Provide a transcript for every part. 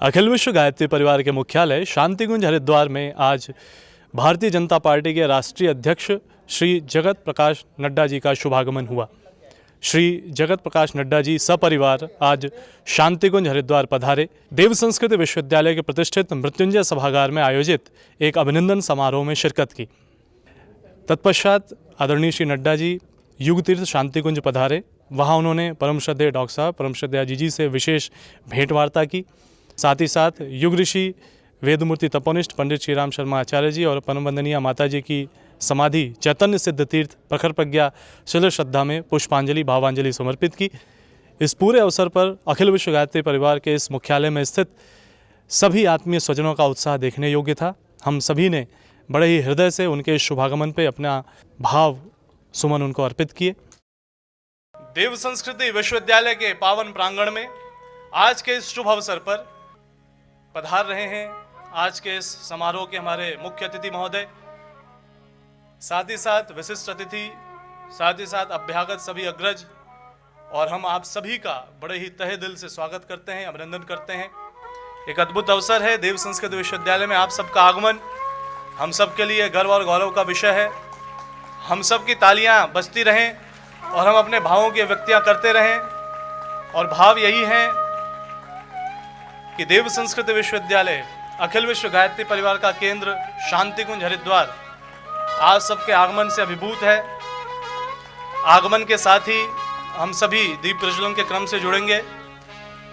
अखिल विश्व गायत्री परिवार के मुख्यालय शांतिकुंज हरिद्वार में आज भारतीय जनता पार्टी के राष्ट्रीय अध्यक्ष श्री जगत प्रकाश नड्डा जी का शुभागमन हुआ। श्री जगत प्रकाश नड्डा जी सपरिवार आज शांतिकुंज हरिद्वार पधारे। देव संस्कृत विश्वविद्यालय के प्रतिष्ठित मृत्युंजय सभागार में आयोजित एक अभिनंदन समारोह में शिरकत की। तत्पश्चात आदरणीय श्री नड्डा जी युग तीर्थ शांतिकुंज पधारे। वहाँ उन्होंने परम श्रद्धेय डॉक्टर साहब, परम श्रद्धेय जी से विशेष भेंट वार्ता की। साथ ही साथ युग ऋषि वेदमूर्ति तपोनिष्ठ पंडित श्री राम शर्मा आचार्य जी और परम वंदनीय माता जी की समाधि चैतन्य सिद्ध तीर्थ प्रखर प्रज्ञा शिल श्रद्धा में पुष्पांजलि भावांजलि समर्पित की। इस पूरे अवसर पर अखिल विश्व गायत्री परिवार के इस मुख्यालय में स्थित सभी आत्मीय स्वजनों का उत्साह देखने योग्य था। हम सभी ने बड़े ही हृदय से उनके इस शुभागमन पे अपना भाव सुमन उनको अर्पित किए। देव संस्कृति विश्वविद्यालय के पावन प्रांगण में आज के इस शुभ अवसर पर पधार रहे हैं आज के इस समारोह के हमारे मुख्य अतिथि महोदय, साथ ही साथ विशिष्ट अतिथि, साथ ही साथ अभ्यागत सभी अग्रज, और हम आप सभी का बड़े ही तहे दिल से स्वागत करते हैं, अभिनंदन करते हैं। एक अद्भुत अवसर है देव संस्कृत विश्वविद्यालय में आप सबका आगमन हम सब के लिए गर्व और गौरव का विषय है। हम सब की तालियां बजती रहें और हम अपने भावों की अभिव्यक्तियां करते रहें, और भाव यही है कि देव संस्कृत विश्वविद्यालय अखिल विश्व गायत्री परिवार का केंद्र शांतिकुंज हरिद्वार आज सबके आगमन से अभिभूत है। आगमन के साथ ही हम सभी दीप प्रज्वलन के क्रम से जुड़ेंगे,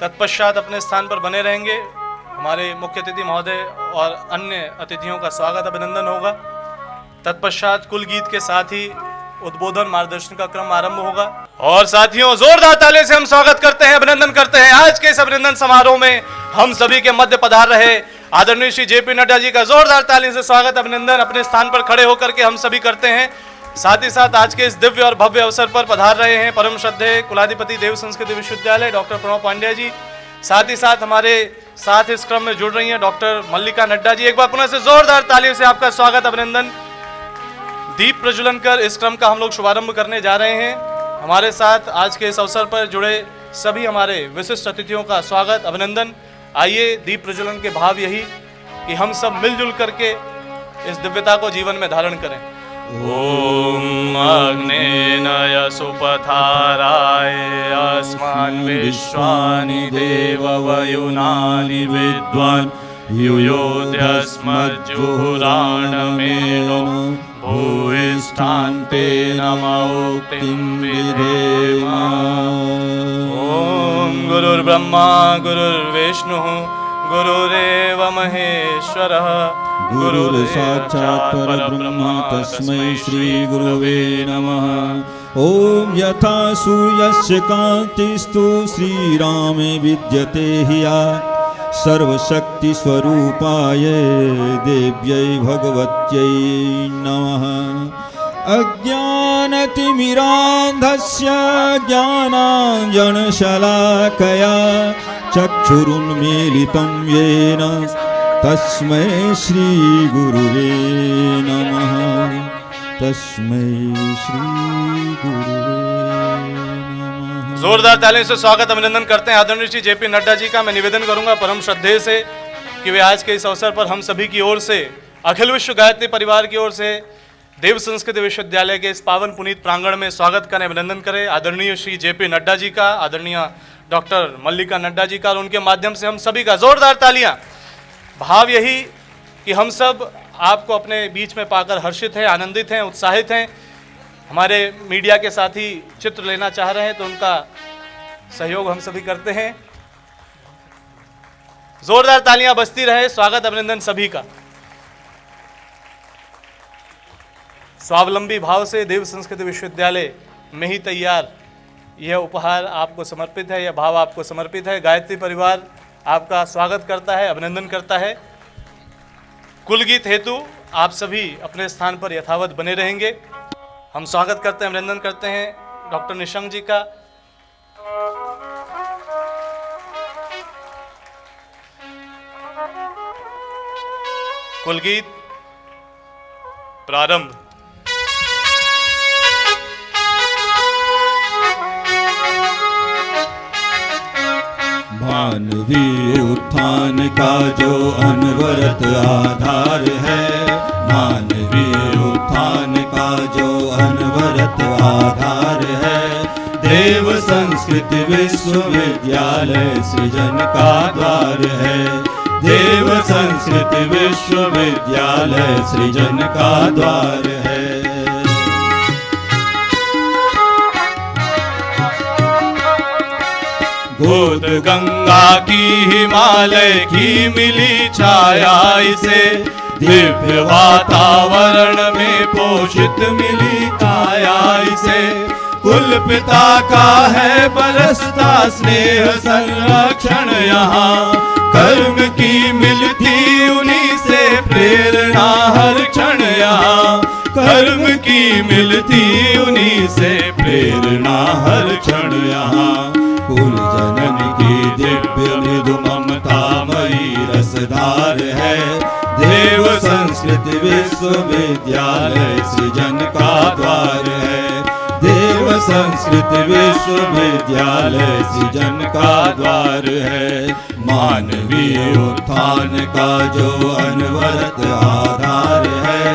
तत्पश्चात अपने स्थान पर बने रहेंगे। हमारे मुख्य अतिथि महोदय और अन्य अतिथियों का स्वागत अभिनंदन होगा। तत्पश्चात कुल गीत के साथ ही उद्बोधन मार्गदर्शन का क्रम आरंभ होगा। और साथियों, जोरदार ताली से हम स्वागत करते हैं, अभिनंदन करते हैं आज के इस अभिनंदन समारोह में हम सभी के मध्य पधार रहे आदरणीय श्री जेपी नड्डा जी का जोरदार ताली से स्वागत अभिनंदन अपने स्थान पर खड़े होकर के हम सभी करते हैं। साथ ही साथ आज के इस दिव्य और भव्य अवसर पर पधार रहे हैं परम श्रद्धेय कुलाधिपति देव संस्कृत विश्वविद्यालय डॉक्टर प्रणव पांड्या जी। साथ ही साथ हमारे साथ इस क्रम में जुड़ रही हैं डॉक्टर मल्लिका नड्डा जी। एक बार पुनः से जोरदार तालियों से आपका स्वागत अभिनंदन। दीप प्रज्वलन कर इस क्रम का हम लोग शुभारंभ करने जा रहे हैं। हमारे साथ आज के इस अवसर पर जुड़े सभी हमारे विशिष्ट अतिथियों का स्वागत अभिनंदन। आइए, दीप प्रज्वलन के भाव यही कि हम सब मिलजुल करके इस दिव्यता को जीवन में धारण करें। ओम अग्नेय सुपथाराय अस्मान् विश्वानि देव वयुनानि विद्वान् युयोध्यस्मज्जुहुराणमेनो भूयिष्ठान्ते नमोक्तिं विधेम। ओम गुरुर्ब्रह्मा गुरुर्विष्णुः गुरुरेव महेश्वरः गुरुर्साक्षात् परब्रह्म तस्मै श्री गुरुवे नमः। ओम यथा सूर्यस्य कान्तिस्तु श्रीरामे विद्यते ह्या सर्वशक्ति स्वरूपाय देव्यै भगवत्यै नमः। अज्ञानतिमिरान्धस्य ज्ञानाञ्जनशलाकया चक्षुरुन्मीलितं येन तस्मै श्री गुरुवे नमः। तस्मै श्री गुरुवे नमः। जोरदार तालियों से स्वागत अभिनंदन करते हैं आदरणीय श्री जेपी नड्डा जी का। मैं निवेदन करूंगा परम श्रद्धेय से कि वे आज के इस अवसर पर हम सभी की ओर से, अखिल विश्व गायत्री परिवार की ओर से देव संस्कृत विश्वविद्यालय के इस पावन पुनीत प्रांगण में स्वागत करें, अभिनंदन करें आदरणीय श्री जेपी नड्डा जी का, आदरणीय डॉक्टर मल्लिका नड्डा जी का, और उनके माध्यम से हम सभी का जोरदार तालियां। भाव यही कि हम सब आपको अपने बीच में पाकर हर्षित हैं, आनंदित हैं, उत्साहित हैं। हमारे मीडिया के साथी चित्र लेना चाह रहे हैं तो उनका सहयोग हम सभी करते हैं। जोरदार तालियां बजती रहे, स्वागत अभिनंदन सभी का। स्वावलंबी भाव से देव संस्कृत विश्वविद्यालय में ही तैयार यह उपहार आपको समर्पित है, यह भाव आपको समर्पित है। गायत्री परिवार आपका स्वागत करता है, अभिनंदन करता है। कुल गीत हेतु आप सभी अपने स्थान पर यथावत बने रहेंगे। हम स्वागत करते हैं, अभिनंदन करते हैं डॉक्टर निशंक जी का। कुल गीत प्रारंभ। भाव मानवीय उत्थान का जो अनवरत आधार है, मानवीय उत्थान का जो अनवरत आधार है, देव संस्कृत विश्वविद्यालय सृजन का द्वार है, देव संस्कृत विश्वविद्यालय सृजन का द्वार है। गोद गंगा की हिमालय की मिली छाया इसे, दिव्य वातावरण में पोषित मिली काया इसे, कुल पिता का है बरसता स्नेह संरक्षण यहाँ, कर्म की मिलती उन्हीं से प्रेरणा हर क्षण यहाँ, कर्म की मिलती उन्हीं से प्रेरणा हर क्षण यहाँ, कुल जनन की दिव्य मृदु ममतामयी रसधार है, देव संस्कृत विश्वविद्यालय सृजन का द्वार है, देव संस्कृत विश्वविद्यालय सृजन का द्वार है, मानवीय उत्थान का जो अनवरत आधार है,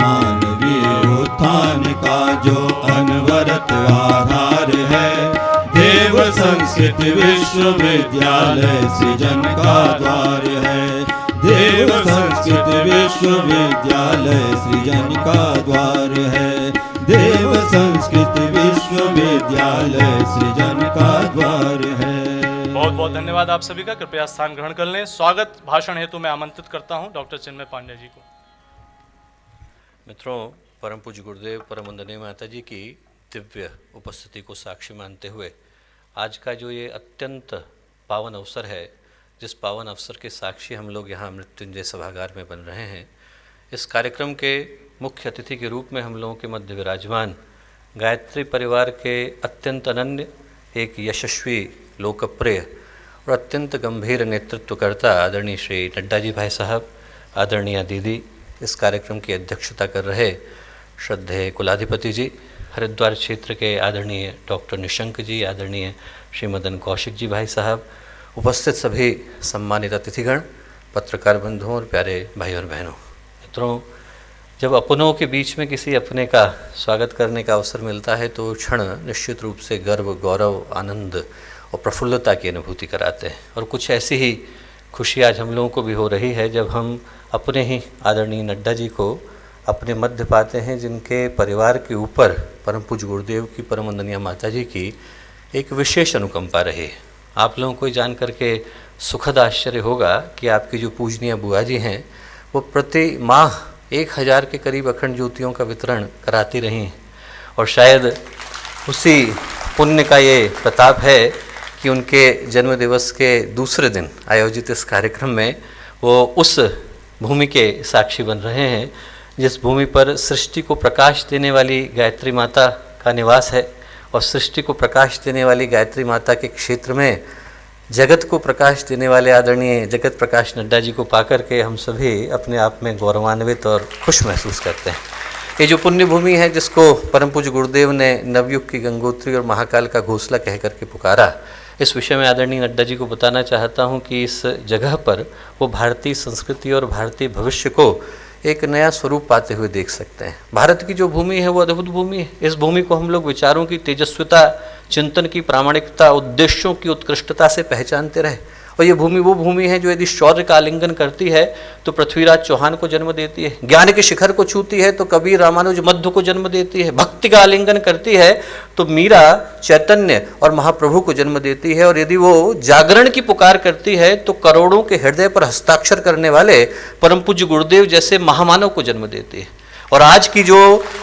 मानवीय उत्थान का जो अनवरत आधार है, देव संस्कृत विश्वविद्यालय सृजन का द्वार है, देव संस्कृत विश्वविद्यालय सृजन का द्वार है, देव संस्कृत विश्वविद्यालय सृजन का द्वार है। बहुत बहुत धन्यवाद आप सभी का। कृपया स्थान ग्रहण कर लें। स्वागत भाषण हेतु मैं आमंत्रित करता हूं डॉक्टर चिन्मय पांडे जी को। मित्रों, परम पूज्य गुरुदेव परम वंदनीय माता जी की दिव्य उपस्थिति को साक्षी मानते हुए आज का जो ये अत्यंत पावन अवसर है, जिस पावन अवसर के साक्षी हम लोग यहाँ मृत्युंजय सभागार में बन रहे हैं, इस कार्यक्रम के मुख्य अतिथि के रूप में हम लोगों के मध्य विराजमान गायत्री परिवार के अत्यंत अनन्य, एक यशस्वी, लोकप्रिय और अत्यंत गंभीर नेतृत्वकर्ता आदरणीय श्री नड्डा जी भाई साहब, आदरणीय दीदी, इस कार्यक्रम की अध्यक्षता कर रहे श्रद्धेय कुलाधिपति जी, हरिद्वार क्षेत्र के आदरणीय डॉक्टर निशंक जी, आदरणीय श्री मदन कौशिक जी भाई साहब, उपस्थित सभी सम्मानित अतिथिगण, पत्रकार बंधुओं और प्यारे भाई और बहनों। मित्रों, जब अपनों के बीच में किसी अपने का स्वागत करने का अवसर मिलता है तो क्षण निश्चित रूप से गर्व, गौरव, आनंद और प्रफुल्लता की अनुभूति कराते हैं। और कुछ ऐसी ही खुशी आज हम लोगों को भी हो रही है जब हम अपने ही आदरणीय नड्डा जी को अपने मध्य पाते हैं, जिनके परिवार के ऊपर परम पूज्य गुरुदेव की परम वंदनीय माता जी की एक विशेष अनुकंपा रही है। आप लोगों को जान करके सुखद आश्चर्य होगा कि आपकी जो पूजनीय बुआ जी हैं वो प्रति माह 1000 के करीब अखंड ज्योतियों का वितरण कराती रही हैं। और शायद उसी पुण्य का ये प्रताप है कि उनके जन्मदिवस के दूसरे दिन आयोजित इस कार्यक्रम में वो उस भूमि के साक्षी बन रहे हैं जिस भूमि पर सृष्टि को प्रकाश देने वाली गायत्री माता का निवास है। और सृष्टि को प्रकाश देने वाली गायत्री माता के क्षेत्र में जगत को प्रकाश देने वाले आदरणीय जगत प्रकाश नड्डा जी को पाकर के हम सभी अपने आप में गौरवान्वित और खुश महसूस करते हैं। ये जो पुण्य भूमि है जिसको परम पूज्य गुरुदेव ने नवयुग की गंगोत्री और महाकाल का घोंसला कह करके पुकारा, इस विषय में आदरणीय नड्डा जी को बताना चाहता हूँ कि इस जगह पर वो भारतीय संस्कृति और भारतीय भविष्य को एक नया स्वरूप पाते हुए देख सकते हैं। भारत की जो भूमि है वो अद्भुत भूमि है। इस भूमि को हम लोग विचारों की तेजस्विता, चिंतन की प्रामाणिकता, उद्देश्यों की उत्कृष्टता से पहचानते रहे। और ये भूमि वो भूमि है जो यदि शौर्य का आलिंगन करती है तो पृथ्वीराज चौहान को जन्म देती है, ज्ञान के शिखर को छूती है तो कबीर रामानुज मध्व को जन्म देती है, भक्ति का आलिंगन करती है तो मीरा चैतन्य और महाप्रभु को जन्म देती है, और यदि वो जागरण की पुकार करती है तो करोड़ों के हृदय पर हस्ताक्षर करने वाले परम पूज्य गुरुदेव जैसे महामानव को जन्म देती है। और आज की जो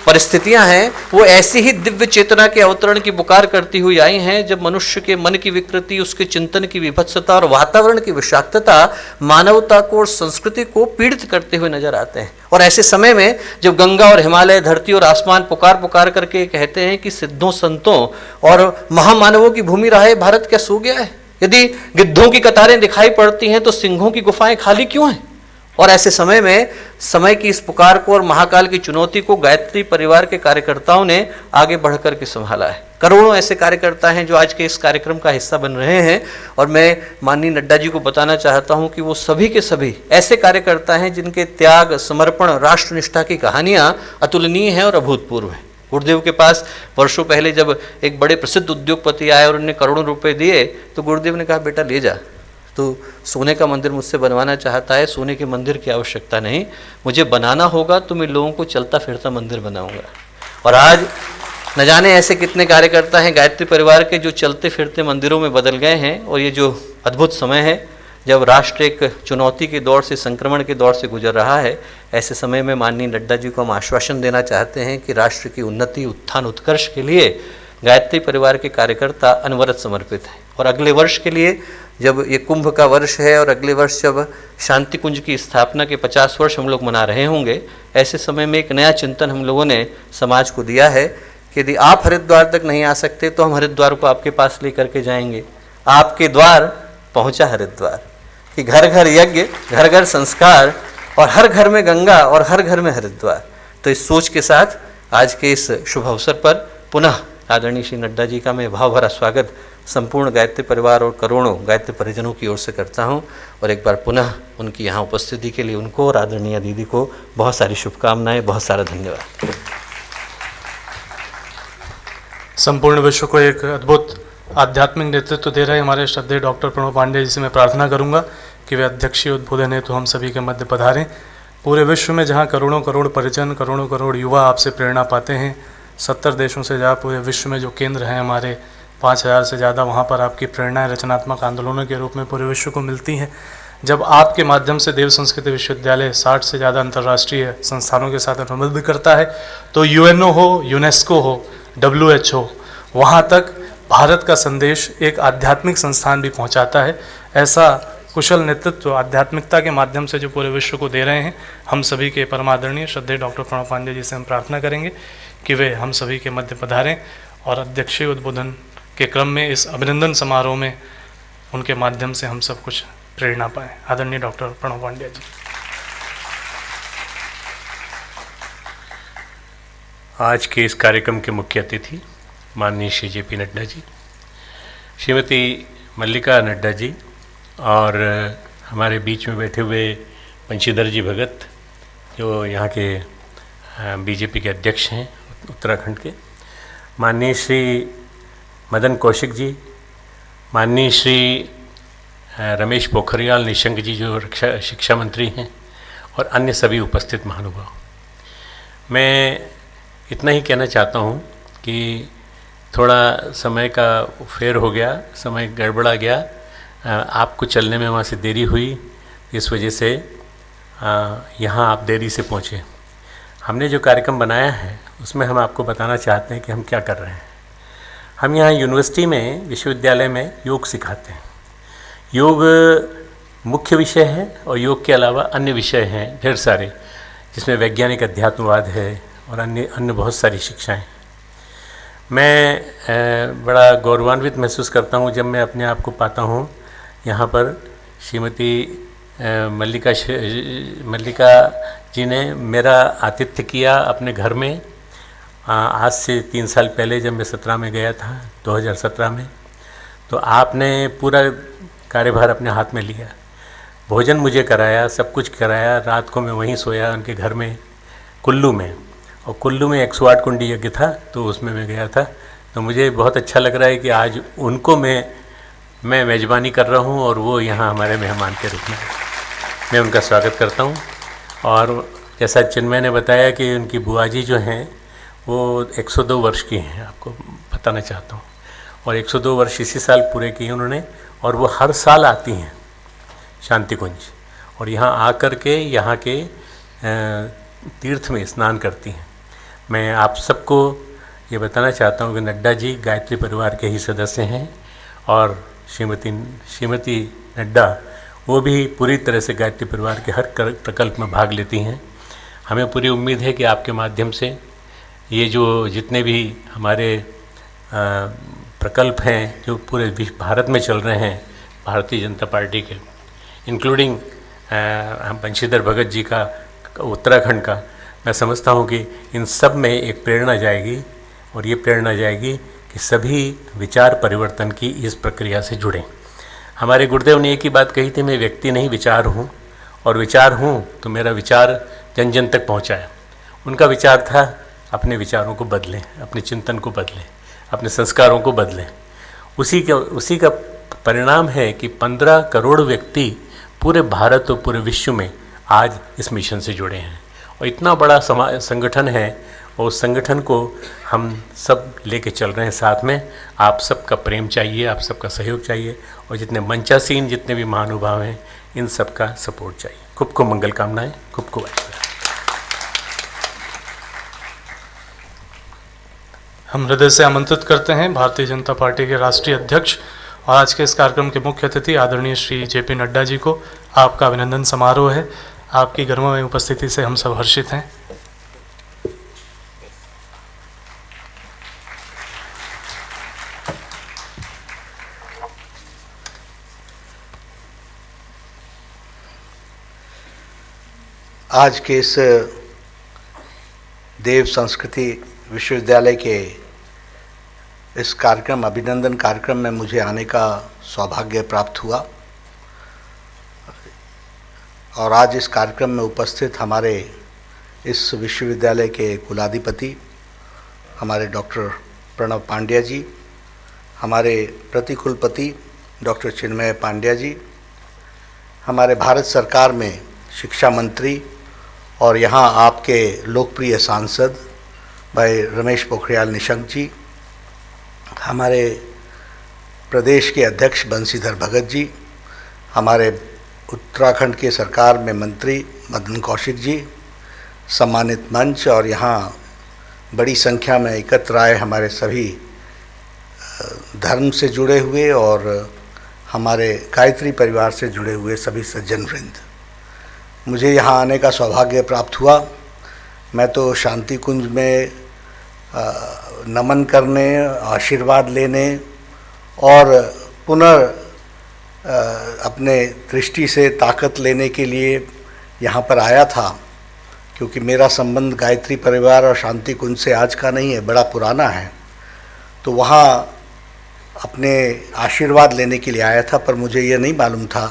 परिस्थितियां हैं वो ऐसी ही दिव्य चेतना के अवतरण की पुकार करती हुई आई हैं जब मनुष्य के मन की विकृति, उसके चिंतन की विभत्सता और वातावरण की विषाक्तता मानवता को और संस्कृति को पीड़ित करते हुए नजर आते हैं। और ऐसे समय में जब गंगा और हिमालय, धरती और आसमान पुकार पुकार करके कहते हैं कि सिद्धों, संतों और महामानवों की भूमि रहा है, भारत क्या सो गया है? यदि गिद्धों की कतारें दिखाई पड़ती हैं तो सिंहों की गुफाएं खाली क्यों हैं? और ऐसे समय में समय की इस पुकार को और महाकाल की चुनौती को गायत्री परिवार के कार्यकर्ताओं ने आगे बढ़कर के संभाला है। करोड़ों ऐसे कार्यकर्ता हैं जो आज के इस कार्यक्रम का हिस्सा बन रहे हैं, और मैं माननीय नड्डा जी को बताना चाहता हूं कि वो सभी के सभी ऐसे कार्यकर्ता हैं जिनके त्याग, समर्पण, राष्ट्रनिष्ठा की कहानियां अतुलनीय हैं और अभूतपूर्व हैं। गुरुदेव के पास वर्षों पहले जब एक बड़े प्रसिद्ध उद्योगपति आए और उन्हें करोड़ों रुपए दिए, तो गुरुदेव ने कहा, बेटा ले जा, तो सोने का मंदिर मुझसे बनवाना चाहता है, सोने के मंदिर की आवश्यकता नहीं, मुझे बनाना होगा तो मैं लोगों को चलता फिरता मंदिर बनाऊंगा। और आज न जाने ऐसे कितने कार्यकर्ता हैं गायत्री परिवार के जो चलते फिरते मंदिरों में बदल गए हैं। और ये जो अद्भुत समय है जब राष्ट्र एक चुनौती के दौर से, संक्रमण के दौर से गुजर रहा है, ऐसे समय में माननीय नड्डा जी को हम आश्वासन देना चाहते हैं कि राष्ट्र की उन्नति, उत्थान, उत्कर्ष के लिए गायत्री परिवार के कार्यकर्ता अनवरत समर्पित हैं। और अगले वर्ष के लिए, जब ये कुंभ का वर्ष है और अगले वर्ष जब शांति कुंज की स्थापना के 50 वर्ष हम लोग मना रहे होंगे, ऐसे समय में एक नया चिंतन हम लोगों ने समाज को दिया है कि यदि आप हरिद्वार तक नहीं आ सकते तो हम हरिद्वार को आपके पास लेकर के जाएंगे। आपके द्वार पहुंचा हरिद्वार, कि घर घर यज्ञ, घर घर संस्कार, और हर घर में गंगा और हर घर में हरिद्वार। तो इस सोच के साथ आज के इस शुभ अवसर पर पुनः आदरणीय श्री नड्डा जी का मैं भाव भरा स्वागत संपूर्ण गायत्री परिवार और करोड़ों गायत्री परिजनों की ओर से करता हूं। और एक बार पुनः उनकी यहाँ उपस्थिति के लिए उनको और आदरणीय दीदी को बहुत सारी शुभकामनाएं, बहुत सारा धन्यवाद। संपूर्ण विश्व को एक अद्भुत आध्यात्मिक नेतृत्व दे रहे हमारे श्रद्धेय डॉक्टर प्रणव पांडे जी से मैं प्रार्थना करूंगा कि वे अध्यक्षीय उद्बोधन हेतु हम सभी के मध्य पधारें। पूरे विश्व में जहां करोड़ों करोड़ परिजन, करोड़ों करोड़ युवा आपसे प्रेरणा पाते हैं, 70 देशों से जहाँ पूरे विश्व में जो केंद्र हैं हमारे 5000 से ज़्यादा, वहाँ पर आपकी प्रेरणाएं रचनात्मक आंदोलनों के रूप में पूरे विश्व को मिलती हैं। जब आपके माध्यम से देव संस्कृति विश्वविद्यालय 60 से ज़्यादा अंतर्राष्ट्रीय संस्थानों के साथ अनुबंध करता है, तो यूएनओ हो, यूनेस्को हो, WHO, वहाँ तक भारत का संदेश एक आध्यात्मिक संस्थान भी पहुँचाता है। ऐसा कुशल नेतृत्व आध्यात्मिकता के माध्यम से जो पूरे विश्व को दे रहे हैं, हम सभी के परमादरणीय श्रद्धेय डॉक्टर प्रणव पांडे जी से हम प्रार्थना करेंगे कि वे हम सभी के मध्य पधारें और अध्यक्षीय उद्बोधन के क्रम में इस अभिनंदन समारोह में उनके माध्यम से हम सब कुछ प्रेरणा पाएं। आदरणीय डॉक्टर प्रणव पांडे जी। आज के इस कार्यक्रम के मुख्य अतिथि माननीय श्री JP नड्डा जी, श्रीमती मल्लिका नड्डा जी, और हमारे बीच में बैठे हुए बंशीधर जी भगत जो यहाँ के BJP के अध्यक्ष हैं उत्तराखंड के, माननीय श्री मदन कौशिक जी, माननीय श्री रमेश पोखरियाल निशंक जी जो शिक्षा मंत्री हैं, और अन्य सभी उपस्थित महानुभाव। मैं इतना ही कहना चाहता हूँ कि थोड़ा समय का फेर हो गया, समय गड़बड़ा गया, आपको चलने में वहाँ से देरी हुई, इस वजह से यहाँ आप देरी से पहुँचे। हमने जो कार्यक्रम बनाया है उसमें हम आपको बताना चाहते हैं कि हम क्या कर रहे हैं। हम यहाँ यूनिवर्सिटी में, विश्वविद्यालय में योग सिखाते हैं। योग मुख्य विषय है और योग के अलावा अन्य विषय हैं ढेर सारे, जिसमें वैज्ञानिक अध्यात्मवाद है और अन्य बहुत सारी शिक्षाएं। मैं बड़ा गौरवान्वित महसूस करता हूँ जब मैं अपने आप को पाता हूँ यहाँ पर श्रीमती मल्लिका जी ने मेरा आतिथ्य किया अपने घर में। आज से 3 साल पहले जब मैं 17 में गया था, 2017 में, तो आपने पूरा कार्यभार अपने हाथ में लिया, भोजन मुझे कराया, सब कुछ कराया। रात को मैं वहीं सोया उनके घर में कुल्लू में, और कुल्लू में 108 कुंडी यज्ञ था, तो उसमें मैं गया था। तो मुझे बहुत अच्छा लग रहा है कि आज उनको मैं मेज़बानी कर रहा हूँ और वो यहाँ हमारे मेहमान के रूप में, मैं उनका स्वागत करता हूँ। और जैसा चिन्मय ने बताया कि उनकी बुआ जी जो हैं वो 102 वर्ष की हैं, आपको बताना चाहता हूँ, और 102 वर्ष इसी साल पूरे किए उन्होंने, और वो हर साल आती हैं शांति कुंज, और यहाँ आकर के यहाँ के तीर्थ में स्नान करती हैं। मैं आप सबको ये बताना चाहता हूँ कि नड्डा जी गायत्री परिवार के ही सदस्य हैं, और श्रीमती नड्डा वो भी पूरी तरह से गायत्री परिवार के हर प्रकल्प में भाग लेती हैं। हमें पूरी उम्मीद है कि आपके माध्यम से ये जो जितने भी हमारे प्रकल्प हैं जो पूरे भारत में चल रहे हैं भारतीय जनता पार्टी के, इंक्लूडिंग बंशीधर भगत जी का उत्तराखंड का, मैं समझता हूँ कि इन सब में एक प्रेरणा जाएगी, और ये प्रेरणा जाएगी कि सभी विचार परिवर्तन की इस प्रक्रिया से जुड़ें। हमारे गुरुदेव ने एक ही बात कही थी, मैं व्यक्ति नहीं विचार हूँ, और विचार हूँ तो मेरा विचार जन जन तक पहुँचाए। उनका विचार था अपने विचारों को बदलें, अपने चिंतन को बदलें, अपने संस्कारों को बदलें। उसी का परिणाम है कि 15 करोड़ व्यक्ति पूरे भारत और पूरे विश्व में आज इस मिशन से जुड़े हैं, और इतना बड़ा संगठन है, और उस संगठन को हम सब लेके चल रहे हैं साथ में। आप सबका प्रेम चाहिए, आप सबका सहयोग चाहिए, और जितने मंचासीन जितने भी महानुभाव हैं इन सबका सपोर्ट चाहिए। खूब खूब मंगल कामनाएं, खूब खूब आशीर्वाद। हम हृदय से आमंत्रित करते हैं भारतीय जनता पार्टी के राष्ट्रीय अध्यक्ष और आज के इस कार्यक्रम के मुख्य अतिथि आदरणीय श्री जेपी नड्डा जी को। आपका अभिनंदन समारोह है। आपकी गर्ममय उपस्थिति से हम सब हर्षित हैं। आज के इस देव संस्कृति विश्वविद्यालय के इस कार्यक्रम, अभिनंदन कार्यक्रम में मुझे आने का सौभाग्य प्राप्त हुआ, और आज इस कार्यक्रम में उपस्थित हमारे इस विश्वविद्यालय के कुलाधिपति हमारे डॉक्टर प्रणव पांड्या जी, हमारे प्रतिकुलपति डॉक्टर चिन्मय पांड्या जी, हमारे भारत सरकार में शिक्षा मंत्री और यहाँ आपके लोकप्रिय सांसद भाई रमेश पोखरियाल निशंक जी, हमारे प्रदेश के अध्यक्ष बंशीधर भगत जी, हमारे उत्तराखंड के सरकार में मंत्री मदन कौशिक जी, सम्मानित मंच, और यहाँ बड़ी संख्या में एकत्र आए हमारे सभी धर्म से जुड़े हुए और हमारे गायत्री परिवार से जुड़े हुए सभी सज्जन वृंद, मुझे यहाँ आने का सौभाग्य प्राप्त हुआ। मैं तो शांति कुंज में नमन करने, आशीर्वाद लेने और अपने दृष्टि से ताकत लेने के लिए यहाँ पर आया था, क्योंकि मेरा संबंध गायत्री परिवार और शांति कुंज से आज का नहीं है, बड़ा पुराना है। तो वहाँ अपने आशीर्वाद लेने के लिए आया था, पर मुझे ये नहीं मालूम था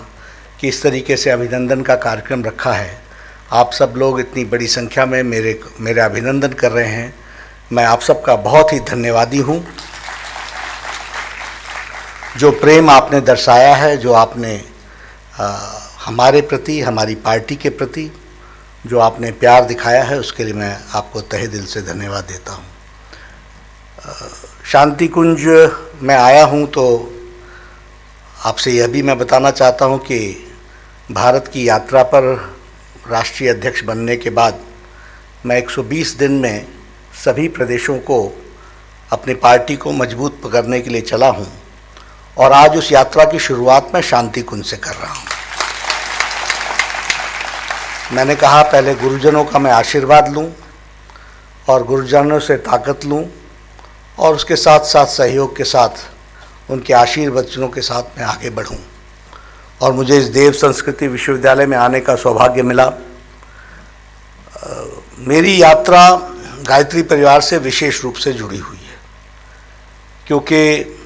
कि इस तरीके से अभिनंदन का कार्यक्रम रखा है। आप सब लोग इतनी बड़ी संख्या में मेरे अभिनंदन कर रहे हैं। मैं आप सबका बहुत ही धन्यवादी हूँ। जो प्रेम आपने दर्शाया है, जो आपने हमारे प्रति, हमारी पार्टी के प्रति जो आपने प्यार दिखाया है, उसके लिए मैं आपको तहे दिल से धन्यवाद देता हूँ। शांति कुंज में आया हूँ तो आपसे यह भी मैं बताना चाहता हूँ कि भारत की यात्रा पर राष्ट्रीय अध्यक्ष बनने के बाद मैं 120 दिन में सभी प्रदेशों को, अपनी पार्टी को मजबूत करने के लिए चला हूँ, और आज उस यात्रा की शुरुआत मैं शांति कुंज से कर रहा हूँ। मैंने कहा पहले गुरुजनों का मैं आशीर्वाद लूँ और गुरुजनों से ताकत लूँ, और उसके साथ साथ सहयोग के साथ उनके आशीर्वचनों के साथ मैं आगे बढ़ूँ। और मुझे इस देव संस्कृति विश्वविद्यालय में आने का सौभाग्य मिला। मेरी यात्रा गायत्री परिवार से विशेष रूप से जुड़ी हुई है, क्योंकि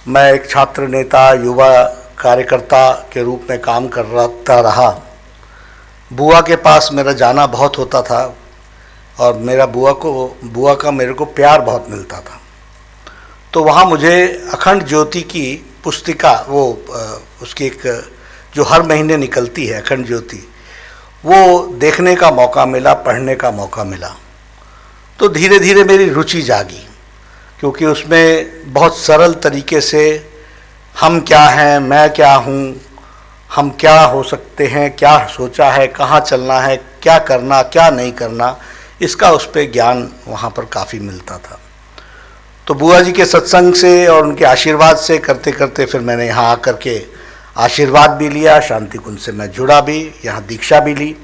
मैं एक छात्र नेता, युवा कार्यकर्ता के रूप में काम करता रहा। बुआ के पास मेरा जाना बहुत होता था, और मेरा बुआ का मेरे को प्यार बहुत मिलता था। तो वहाँ मुझे अखंड ज्योति की पुस्तिका, उसकी एक जो हर महीने निकलती है अखंड ज्योति, वो देखने का मौका मिला, पढ़ने का मौका मिला। तो धीरे धीरे मेरी रुचि जागी, क्योंकि उसमें बहुत सरल तरीके से हम क्या हैं, मैं क्या हूँ, हम क्या हो सकते हैं, क्या सोचा है, कहाँ चलना है, क्या करना, क्या नहीं करना, इसका उस पर ज्ञान वहाँ पर काफ़ी मिलता था। तो बुआ जी के सत्संग से और उनके आशीर्वाद से करते करते फिर मैंने यहाँ आकर के आशीर्वाद भी लिया, शांति कुंज से मैं जुड़ा भी, यहाँ दीक्षा भी ली,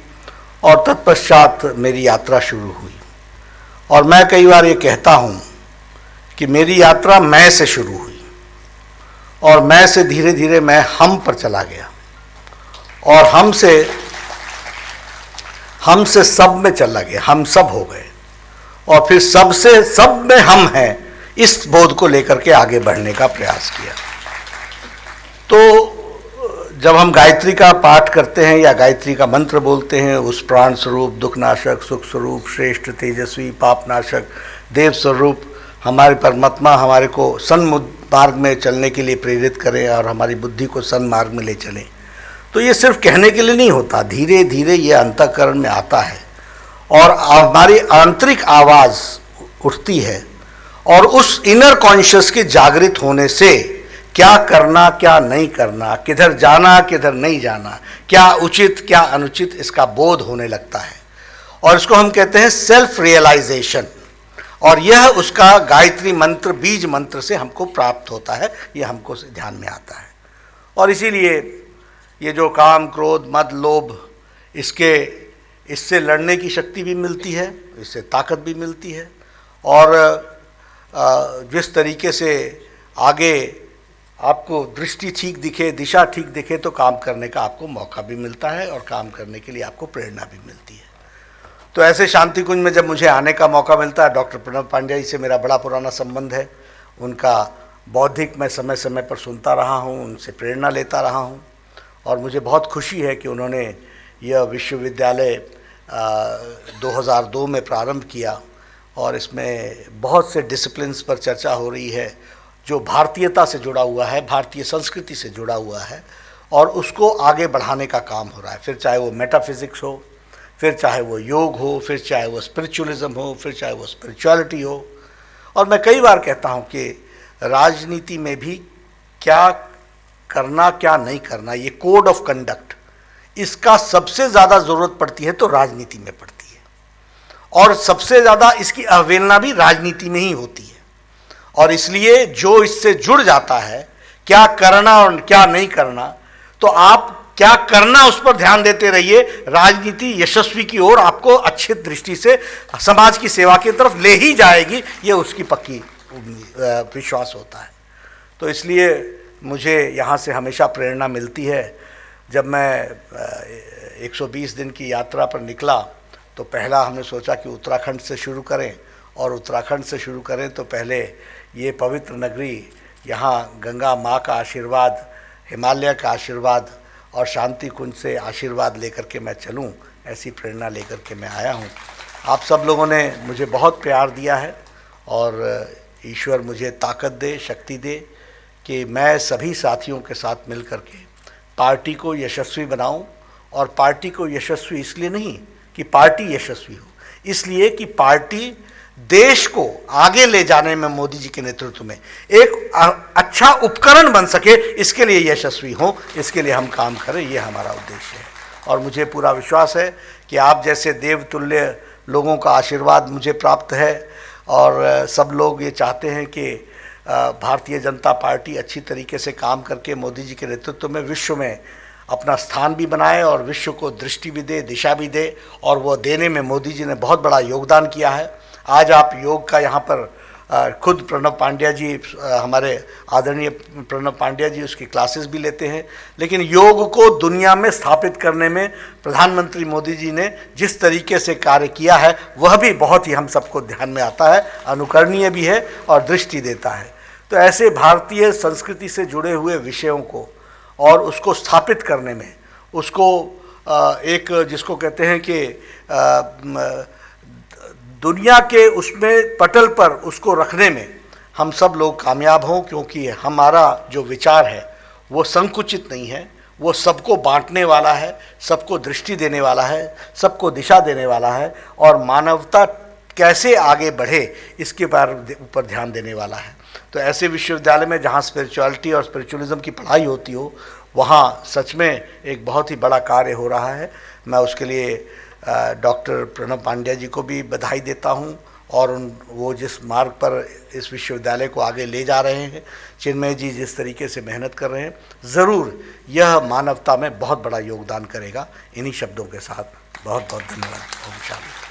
और तत्पश्चात मेरी यात्रा शुरू हुई। और मैं कई बार ये कहता हूँ कि मेरी यात्रा मैं से शुरू हुई, और मैं से धीरे धीरे मैं हम पर चला गया, और हमसे सब में चला गया, हम सब हो गए, और फिर सबसे सब में हम हैं, इस बोध को लेकर के आगे बढ़ने का प्रयास किया। तो जब हम गायत्री का पाठ करते हैं या गायत्री का मंत्र बोलते हैं, उस प्राण स्वरूप, दुखनाशक, सुख स्वरूप, श्रेष्ठ, तेजस्वी, पापनाशक, देव स्वरूप हमारे परमात्मा हमारे को सन्मार्ग में चलने के लिए प्रेरित करें और हमारी बुद्धि को सन्मार्ग में ले चलें, तो ये सिर्फ कहने के लिए नहीं होता, धीरे धीरे ये अंतःकरण में आता है और हमारी आंतरिक आवाज़ उठती है और उस इनर कॉन्शियस के जागृत होने से क्या करना क्या नहीं करना, किधर जाना किधर नहीं जाना, क्या उचित क्या अनुचित, इसका बोध होने लगता है और इसको हम कहते हैं सेल्फ रियलाइजेशन। और यह उसका गायत्री मंत्र, बीज मंत्र से हमको प्राप्त होता है, ये हमको ध्यान में आता है। और इसीलिए ये जो काम, क्रोध, मद, लोभ, इससे लड़ने की शक्ति भी मिलती है, इससे ताकत भी मिलती है और जिस तरीके से आगे आपको दृष्टि ठीक दिखे, दिशा ठीक दिखे, तो काम करने का आपको मौका भी मिलता है और काम करने के लिए आपको प्रेरणा भी मिलती है। तो ऐसे शांति कुंज में जब मुझे आने का मौका मिलता है, डॉक्टर प्रणव पांड्या जी से मेरा बड़ा पुराना संबंध है, उनका बौद्धिक मैं समय समय पर सुनता रहा हूँ, उनसे प्रेरणा लेता रहा हूँ और मुझे बहुत खुशी है कि उन्होंने यह विश्वविद्यालय 2002 में प्रारंभ किया और इसमें बहुत से डिसिप्लिन्स पर चर्चा हो रही है जो भारतीयता से जुड़ा हुआ है, भारतीय संस्कृति से जुड़ा हुआ है और उसको आगे बढ़ाने का काम हो रहा है। फिर चाहे वो मेटाफिजिक्स हो, फिर चाहे वो योग हो, फिर चाहे वो स्पिरिचुअलिज्म हो, फिर चाहे वो स्पिरिचुअलिटी हो। और मैं कई बार कहता हूँ कि राजनीति में भी क्या करना क्या नहीं करना, ये कोड ऑफ कंडक्ट, इसका सबसे ज़्यादा ज़रूरत पड़ती है तो राजनीति में पड़ती है और सबसे ज़्यादा इसकी अवहेलना भी राजनीति में ही होती है। और इसलिए जो इससे जुड़ जाता है, क्या करना और क्या नहीं करना, तो आप क्या करना उस पर ध्यान देते रहिए, राजनीति यशस्वी की ओर आपको अच्छी दृष्टि से समाज की सेवा की तरफ ले ही जाएगी, ये उसकी पक्की विश्वास होता है। तो इसलिए मुझे यहाँ से हमेशा प्रेरणा मिलती है। जब मैं 120 दिन की यात्रा पर निकला तो पहला हमने सोचा कि उत्तराखंड से शुरू करें और उत्तराखंड से शुरू करें तो पहले ये पवित्र नगरी, यहाँ गंगा माँ का आशीर्वाद, हिमालय का आशीर्वाद और शांति कुंज से आशीर्वाद लेकर के मैं चलूँ, ऐसी प्रेरणा लेकर के मैं आया हूँ। आप सब लोगों ने मुझे बहुत प्यार दिया है और ईश्वर मुझे ताकत दे, शक्ति दे कि मैं सभी साथियों के साथ मिल कर के पार्टी को यशस्वी बनाऊं। और पार्टी को यशस्वी इसलिए नहीं कि पार्टी यशस्वी हो, इसलिए कि पार्टी देश को आगे ले जाने में मोदी जी के नेतृत्व में एक अच्छा उपकरण बन सके, इसके लिए यशस्वी हो, इसके लिए हम काम करें, ये हमारा उद्देश्य है। और मुझे पूरा विश्वास है कि आप जैसे देवतुल्य लोगों का आशीर्वाद मुझे प्राप्त है और सब लोग ये चाहते हैं कि भारतीय जनता पार्टी अच्छी तरीके से काम करके मोदी जी के नेतृत्व में विश्व में अपना स्थान भी बनाए और विश्व को दृष्टि भी दे, दिशा भी दे। और वो देने में मोदी जी ने बहुत बड़ा योगदान किया है। आज आप योग का यहाँ पर खुद प्रणव पांड्या जी, हमारे आदरणीय प्रणव पांड्या जी, उसकी क्लासेस भी लेते हैं। लेकिन योग को दुनिया में स्थापित करने में प्रधानमंत्री मोदी जी ने जिस तरीके से कार्य किया है वह भी बहुत ही हम सबको ध्यान में आता है, अनुकरणीय भी है और दृष्टि देता है। तो ऐसे भारतीय संस्कृति से जुड़े हुए विषयों को और उसको स्थापित करने में, उसको एक जिसको कहते हैं कि दुनिया के उसमें पटल पर उसको रखने में हम सब लोग कामयाब हों, क्योंकि हमारा जो विचार है वो संकुचित नहीं है, वो सबको बांटने वाला है, सबको दृष्टि देने वाला है, सबको दिशा देने वाला है और मानवता कैसे आगे बढ़े इसके ऊपर ध्यान देने वाला है। तो ऐसे विश्वविद्यालय में जहाँ स्पिरिचुअलिटी और स्पिरिचुअलिज्म की पढ़ाई होती हो, वहाँ सच में एक बहुत ही बड़ा कार्य हो रहा है। मैं उसके लिए डॉक्टर प्रणव पांड्या जी को भी बधाई देता हूँ और वो जिस मार्ग पर इस विश्वविद्यालय को आगे ले जा रहे हैं, चिन्मय जी जिस तरीके से मेहनत कर रहे हैं, ज़रूर यह मानवता में बहुत बड़ा योगदान करेगा। इन्हीं शब्दों के साथ बहुत बहुत धन्यवाद। ओम शांति।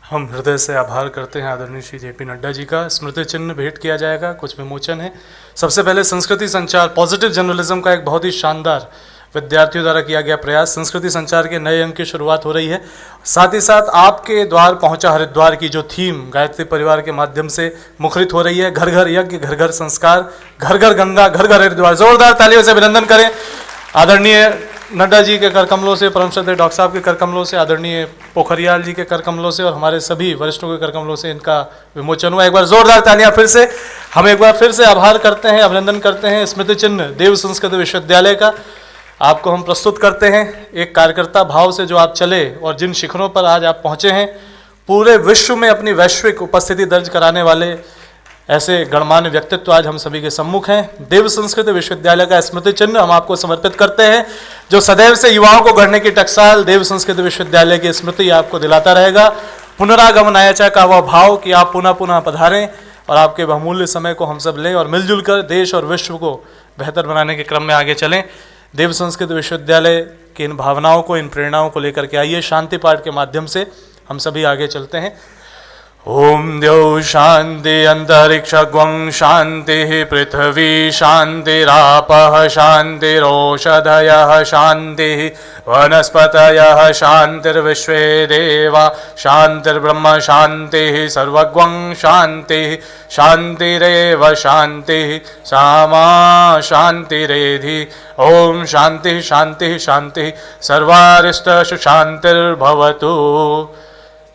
हम हृदय से आभार करते हैं आदरणीय श्री जेपी नड्डा जी का। स्मृति चिन्ह भेंट किया जाएगा, कुछ विमोचन है। सबसे पहले संस्कृति संचार, पॉजिटिव जर्नलिज्म का एक बहुत ही शानदार विद्यार्थियों द्वारा किया गया प्रयास, संस्कृति संचार के नए अंक की शुरुआत हो रही है। साथ ही साथ आपके द्वार पहुंचा हरिद्वार की जो थीम गायत्री परिवार के माध्यम से मुखरित हो रही है, घर घर यज्ञ, घर घर संस्कार, घर घर गंगा, घर घर हरिद्वार। जोरदार तालियों से अभिनंदन करें आदरणीय नड्डा जी के कर कमलों से, परम श्रद्धेय डॉक्टर साहब के कर कमलों से, आदरणीय पोखरियाल जी के कर कमलों से और हमारे सभी वरिष्ठों के कर कमलों से इनका विमोचन हुआ। एक बार जोरदार तालियां फिर से। हम एक बार फिर से आभार करते हैं, अभिनंदन करते हैं स्मृति चिन्ह देव संस्कृत विश्वविद्यालय का। आपको हम प्रस्तुत करते हैं एक कार्यकर्ता भाव से जो आप चले और जिन शिखरों पर आज आप पहुंचे हैं, पूरे विश्व में अपनी वैश्विक उपस्थिति दर्ज कराने वाले ऐसे गणमान्य व्यक्तित्व आज हम सभी के सम्मुख हैं। देव संस्कृत विश्वविद्यालय का स्मृति चिन्ह हम आपको समर्पित करते हैं, जो सदैव से युवाओं को गढ़ने की टकसाल देव संस्कृत विश्वविद्यालय की स्मृति आपको दिलाता रहेगा। पुनरागमनायचा का वह भाव कि आप पुनः पुनः पधारें और आपके बहुमूल्य समय को हम सब लें और मिलजुल कर देश और विश्व को बेहतर बनाने के क्रम में आगे चलें। देव संस्कृत विश्वविद्यालय की इन भावनाओं को, इन प्रेरणाओं को लेकर के आइए, शांति पाठ के माध्यम से हम सभी आगे चलते हैं। ओम द्यौ शांति अंतरिक्षं शांति पृथ्वी शांतिरापः शांतिरोषधयः शांति वनस्पतयः शांतिर्विश्वे देवा शांतिर्ब्रह्म शांति सर्वगं शांति शांतिरेव शांति सामा शांतिरेधि। ओम शांति शांति शांति सर्वारिष्ट शांतिर्भवतु।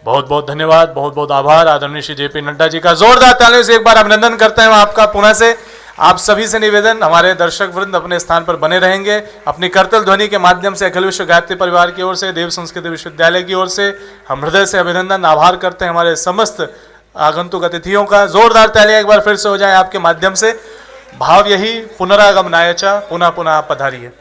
बहुत बहुत धन्यवाद, बहुत बहुत आभार आदरणीय श्री जेपी नड्डा जी का। जोरदार तालियों से एक बार अभिनंदन करते हैं आपका पुनः से। आप सभी से निवेदन, हमारे दर्शक वृंद अपने स्थान पर बने रहेंगे। अपनी करतल ध्वनि के माध्यम से अखिल विश्व गायत्री परिवार की ओर से, देव संस्कृत विश्वविद्यालय की ओर से हम हृदय से अभिनंदन आभार करते हैं हमारे समस्त आगंतुक अतिथियों का। जोरदार तालियां एक बार फिर से हो जाए आपके माध्यम से। भाव यही, पुनरागमनायचा, पुनः पुनः आप पधारिए।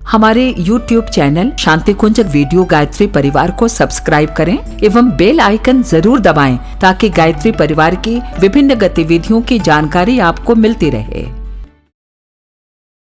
हमारे YouTube चैनल शांति कुंज वीडियो गायत्री परिवार को सब्सक्राइब करें एवं बेल आइकन जरूर दबाएं ताकि गायत्री परिवार की विभिन्न गतिविधियों की जानकारी आपको मिलती रहे।